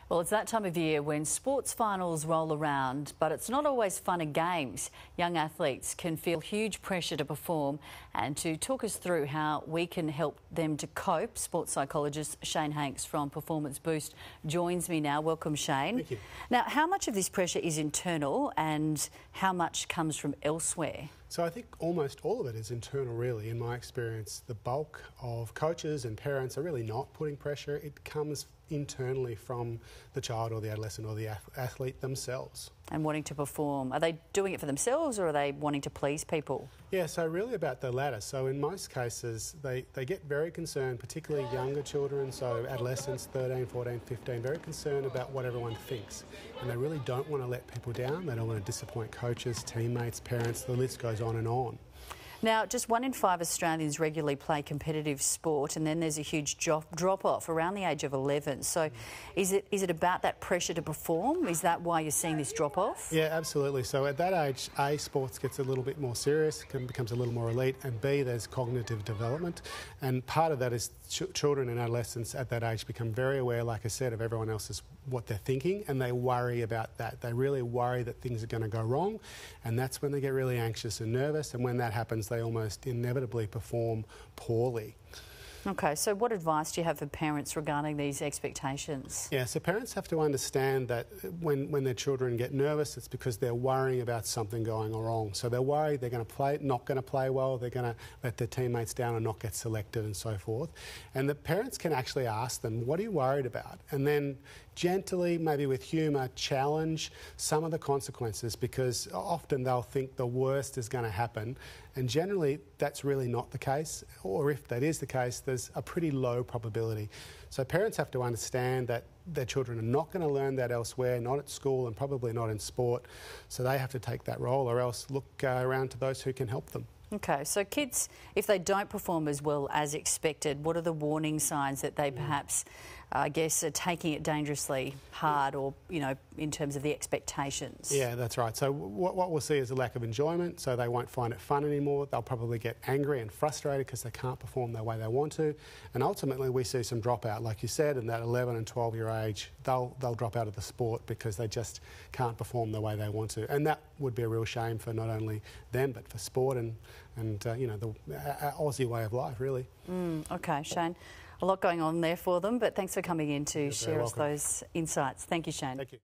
Well, it's that time of year when sports finals roll around, but it's not always fun and games. Young athletes can feel huge pressure to perform, and to talk us through how we can help them to cope, sports psychologist Shayne Hanks from Performance Boost joins me now. Welcome, Shayne. Thank you. Now, how much of this pressure is internal and how much comes from elsewhere? So I think almost all of it is internal, really. In my experience, the bulk of coaches and parents are really not putting pressure. It comes internally from the child or the adolescent or the athlete themselves. And wanting to perform. Are they doing it for themselves or are they wanting to please people? Yeah, so really about the latter. So in most cases, they get very concerned, particularly younger children, so adolescents, 13, 14, 15, very concerned about what everyone thinks. And they really don't want to let people down. They don't want to disappoint coaches, teammates, parents, the list goes on and on. Now, just 1 in 5 Australians regularly play competitive sport, and then there's a huge drop-off around the age of 11. So is it about that pressure to perform? Is that why you're seeing this drop-off? Yeah, absolutely. So at that age, A, sports gets a little bit more serious, becomes a little more elite, and B, there's cognitive development. And part of that is children and adolescents at that age become very aware, like I said, of everyone else's what they're thinking, and they worry about that. They really worry that things are going to go wrong, and that's when they get really anxious and nervous, and when that happens, they almost inevitably perform poorly. Okay, so what advice do you have for parents regarding these expectations? Yeah, so parents have to understand that when their children get nervous, it's because they're worrying about something going wrong. So they're worried they're not going to play well, they're going to let their teammates down and not get selected and so forth. And the parents can actually ask them, what are you worried about? And then gently, maybe with humour, challenge some of the consequences, because often they'll think the worst is going to happen. And generally, that's really not the case. Or if that is the case, there's a pretty low probability. So parents have to understand that their children are not going to learn that elsewhere, not at school and probably not in sport. So they have to take that role, or else look around to those who can help them. Okay, so kids, if they don't perform as well as expected, what are the warning signs that they perhaps, I guess, are taking it dangerously hard, or, you know, in terms of the expectations? Yeah, that's right. So what we'll see is a lack of enjoyment, so they won't find it fun anymore. They'll probably get angry and frustrated because they can't perform the way they want to. And ultimately we see some dropout, like you said, in that 11 and 12-year age, they'll drop out of the sport because they just can't perform the way they want to. And that would be a real shame for not only them, but for sport and you know, the Aussie way of life, really. Okay, Shayne, a lot going on there for them, but thanks for coming in to share us welcome. those insights. Thank you, Shayne. Thank you.